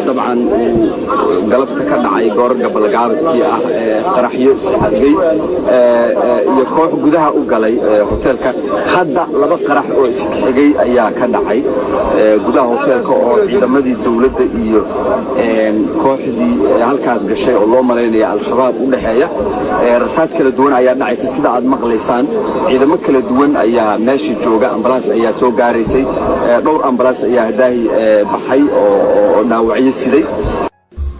طبعا قلبت كان عاي قرن قبل قابت كي قرح يسحقي يكوح جودها وقلي هوتيلك حدا لبا قرح وسحقي أيا كان عاي جودها هوتيلك أو إذا مدي الدولة إيو كوح دي هالكاس قشة الله مريني على الشباب ولحية رصاص كلا دون أيا نعيس السيدة عاد مقليسان إذا ما كلا دون أيا ماشي جوجا أمبراس أيا سو جاريسي دور أمبراس أيا هداي بحي أو نوعية السيدة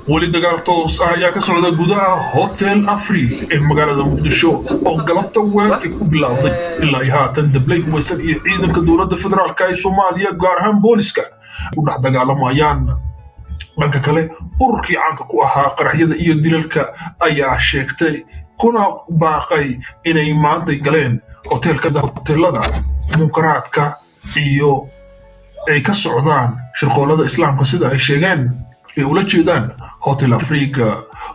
ولي دقال توس ayaa ka socda gudaha Hotel Afrique ee magaalada Muqdisho oo galabta weerarkii ku bilowday ilaa ay haatan dablay waysan iyo ciidanka dowladda federaalka ee Soomaaliya gaar ahaan booliska u dhex dagaalamayaan dhanka kale ururkii caanka ku ahaa qaraxyada iyo dilalka ayaa sheegtay kuna baaqay inay maanta galeen hoteelada munkaraadka iyo ay ka socdaan shirqoolada islaamka sida ay sheegeen ula jeedaan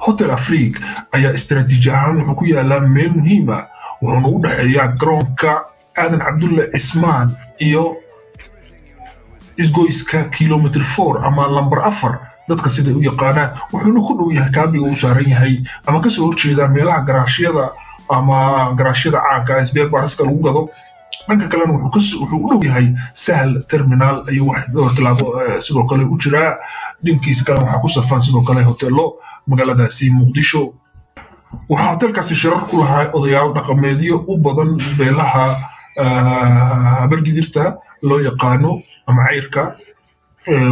Hotel Afrique ayaa istaraatiiji ahaan wuxuu ku yaalaa meel muhiim ah wuxuuna u dhaxeeyaa garoonka Aadan Cabdulle Cismaan iyo isgoyska kilometer 4 ama lambar 4 dadka sida u yaqaanaan wuxuuna ku dhow yahay kaabiga uu saaran yahay ama ka soo horjeeda meelaha garaashyada caanka ah SBR baraska lagu gado dhanka kalena wuxuu u dhow yahay Sahal Terminal iyo wax talaabo sidoo kale u jira dhinkiisa kale waxa ku safan sidoo kale hoteelo magaaladaasi Muqdisho waxa hotelkaasi shirar ku lahaa odayaal dhaqameedyo u badan beelaha bargidirta loo yaqaano ama ceyrka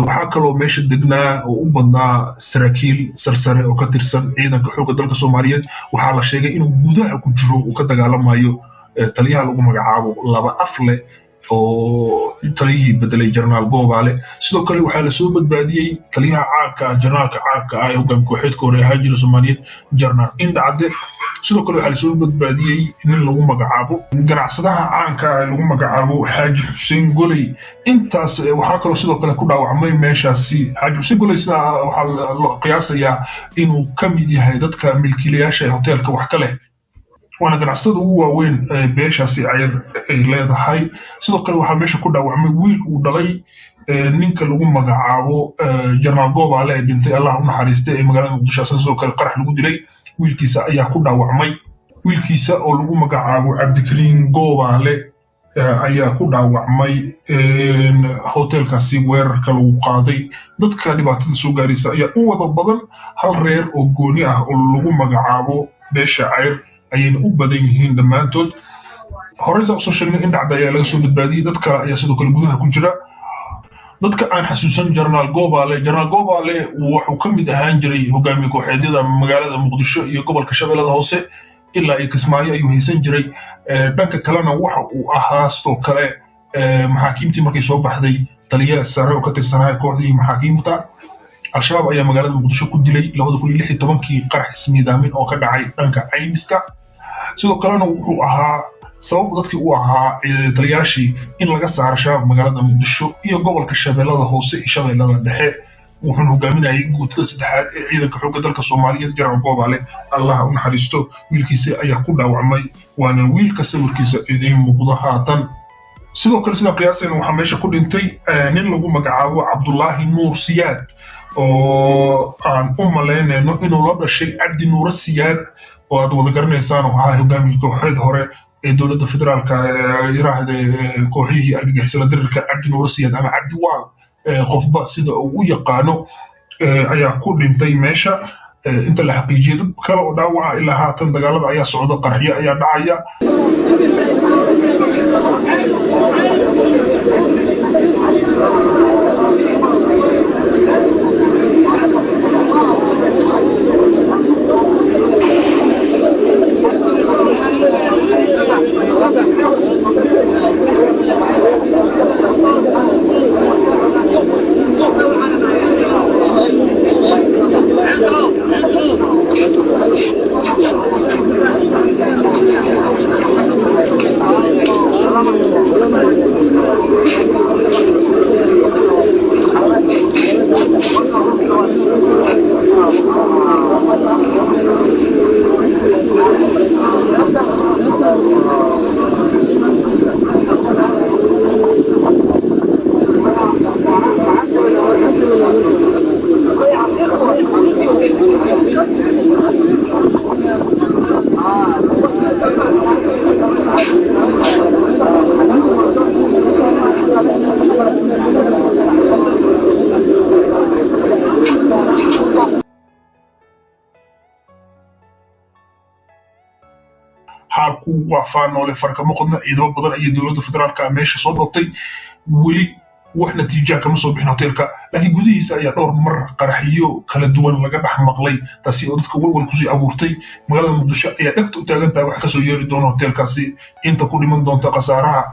waxa kaloo meesha degnaa oo u badnaa saraakiil sarsare oo ka tirsan ciidanka xoogga dalka Soomaaliyeed waxa la sheegay inuu gudaha ku jiro uu ka dagaalamayo taliyaha lagu magacaabo laba afle oo taliyihii bedelay General Goobale sidoo kale waxa la soo badbaadiyay taliyaha caanka Generalka caanka ah ee hoggaanka kooxeedka hore ahaa jira Soomaaliyeed General Indacde sidoo kale waxa la soo badbaadiyay nin lagu magacaabo ganacsadaha caanka ah ee lagu magacaabo Xaaji Xuseen Goley intaas waxa kaloo sidoo kale ku dhaawacmay meeshaasi Xaaji Xuseen Goley sida waxa la qiyaasayaa inuu ka mid yahay dadka milkiilayaasha ee hoteelka wax kale وانا ganacsatada ugu waaweyn beeshaasi ayr ay leedahay sidoo kale waxa meesha ku dhaawacmay wiil uu dhalay ninka lagu magacaabo General Goobale ee dhintay Allah u naxariistay ee magaalada Muqdisho sidoo kale qarax lagu dilay wiilkiisa ayaa ku dhaawacmay wiilkiisa oo lagu magacaabo Cabdikariin Goobale ayaa ku dhaawacmay hotelkaasi weerarka lagu qaaday dadka dhibaatada soo gaaraysa ayaa u wada badan hal reer oo gooni ah oo lagu magacaabo beesha ayr ayayna u badan yihiin dhammaantood horeysa usoo sheegnay in dhacda ayaa laga soo badbaadiyay dadka ayaa sidoo kale gudaha ku jira dadka aan xasuusan General Goobale wuxuu ka mid ahaan jiray hogaamiye kooxeedyada magaalada Muqdisho iyo gobolka Shabeellada Hoose ilaa ay Kismaayo ayuu haysan jiray dhanka kalena waxa uu ahaa sidoo kale maxaakiimtii markay soo baxday taliyaha sare oo ka tirsanaa kooxdii maxaakiimta al-shabaab ayaa magaalada Muqdisho ku dilay 2016 qarax ismiidaamin oo ka dhacay dhanka caymiska sidoo kalena wuxuu ahaa sabab dadkii uu ahaa taliyaashii in laga saaro shabaab magaalada Muqdisho iyo gobolka Shabeellada Hoose iyo Shabeellada Dhexe wuxuu hogaaminayay guutada saddexaad ee ciidanka xoogga dalka Soomaaliyeed General Goobale Allah u naxariisto wiilkiisa ayaa ku dhaawacmay waana wiilka sawirkiisa idin muuqda haatan sidoo kale sida qiyaasayna waxa meesha ku dhintay nin lagu magacaabo Cabdullaahi Nuur Siyaad oo aan u maleynayno inuu la dhashay Cabdi Nuur Siyaad oo aad wada garanaysaan oo ahaa hogaamiye kooxeed hore ee dowladda federaalka yiraahday kooxihii argagixisada dirirka Cabdi Nuur Siyaad ama Cabdi Waal qofba sida uu u yaqaano ayaa ku dhintay meesha inta la xaqiijiyay dad kale oo dhaawaca ilaa haatan dagaalada ayaa socda qaraxyo ayaa dhacaya ku waafaan oo le farka ma qodna ciidamo badan ay dowladda federaalka meesha soo dhoobtay weli wax natiijo kama soo bixin hoteelka laakiin gudihiisa ayaa dhowr mar qaraxyo kala duwan laga dhex maqlay taasi oo dadka walwal ku sii abuurtay magaalada muqdisho ayaa dhagta u taagan tahay wax ka soo yeeri doona hoteelkaasi inta ku dhiman doonta khasaaraha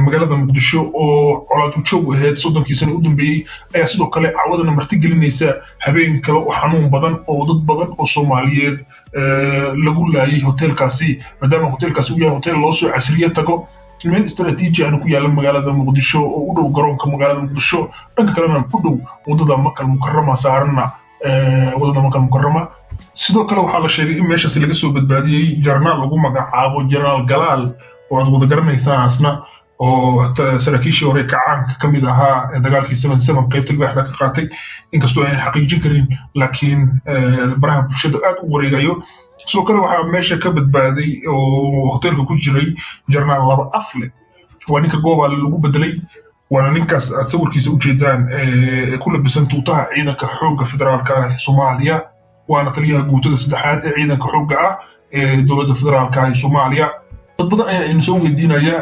magaalada muqdisho oo colaad u joog ahayd 30 sano u dambeeyay ayaa sidoo kale cawadana marti gelinaysa habeen kale oo xanuun badan oo dad badan oo Soomaaliyeed lagu laayay hoteelkaasi maadaama hoteelkaasi uu yahay hotel loo soo casriye tago meel istaraatiiji ah ku yaala magaalada muqdisho oo u dhow garoonka magaalada muqdisho dhanka kalena u dhow wadada Makal Mukarrama saarna wadada Makal Mukarrama sidoo kale waxaa la sheegay in meeshaas laga soo badbaadiyay jarnaal lagu magacaabo General Galaal oo aad wada garanaysaan asna oo saraakiishii hore kacaanka ka mid ahaa dagaalkii 77 qaybta waaxda ka qaatay inkastoo aan xaqiijin karin laakiin baraha bulshada aad u wareegayo sidoo kale waxaa meesha ka badbaaday oo hoteelka ku jiray jarnaal laba afle waa ninka gooba lagu bedelay waana ninkaas aad sawirkiisa u jeedaan ku labisan tuutaha ciidanka xoogga federaalka ah Soomaaliya waana taliyaha guutada saddexaad ee ciidanka xoogga ah ee dowladda federaalka ah Soomaaliya dad badan ayaa soo weydiinaya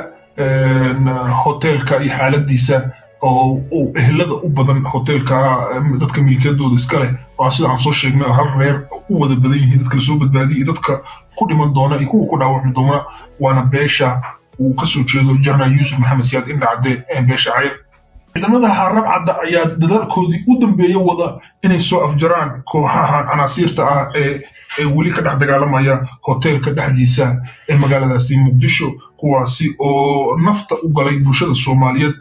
hoteelka iyo xaaladiisa oo ehlada u badan hoteelka dadka milkiyadooda iska leh oo sida aan soo sheegnay hal reer u wada badan yihiin dadka soo badbaadiyay dadka ku dhiman doona iyo kuwa ku dhaawacmi doona waana beesha uu ka soo jeedo General Yusuf Maxamed Siyaad Indhacde ee beesha Cayr ciidamada Harab Cadda ayaa dadaalkoodii u dambeeyay wada inay soo afjaraan kooxaha canaasiirta ah ee weli ka dhex dagaalamaya hoteelka dhexdiisa ee magaaladaasi Muqdisho kuwaasi oo nafta u galay bulshada Soomaaliyeed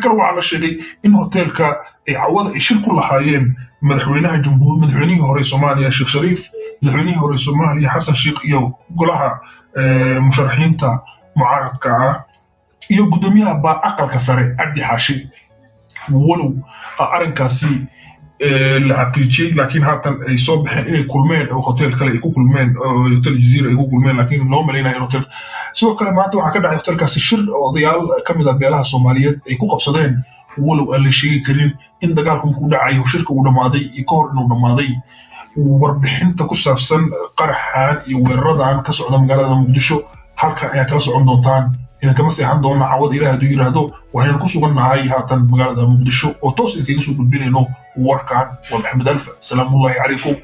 kale waxaa la sheegay in hoteelka ay cawada ay shir ku lahaayeen madaxweynihii hore Soomaaliya Sheekh Shariif madaxweynihii hore Soomaaliya Xasan Sheekh iyo golaha musharaxiinta mucaaradka ah iyo gudoomiyaha aqalka sare Cabdi Xaashi walow arrinkaasi la xaqiijiyay laakiin haatan ay soo baxeen inay kulmeen oo hotel kale ay ku kulmeen oo hotel Jazeera ay ku kulmeen laakiin loo maleynaayo hotel sidoo kale maanta waxaa ka dhacay hotelkaasi shir oo odayaal ka mid ah beelaha Soomaaliyeed ay ku qabsadeen walow aan la sheegi karin in dagaalku ku dhacay oo shirka uu dhamaaday iyo ka hor inuu dhamaaday warbixinta ku saabsan qaraxan iyo weeraradan ka socda magaalada Muqdisho halka ay kala socon doontaan إذا كما سيحان دونا عوض إله دو يرهدو وحين نكسو قلنا هاي هاتن مقالة مقدشو وتوصل كيسو بالبيني نو ووركان ومحمد ألف سلام الله عليكم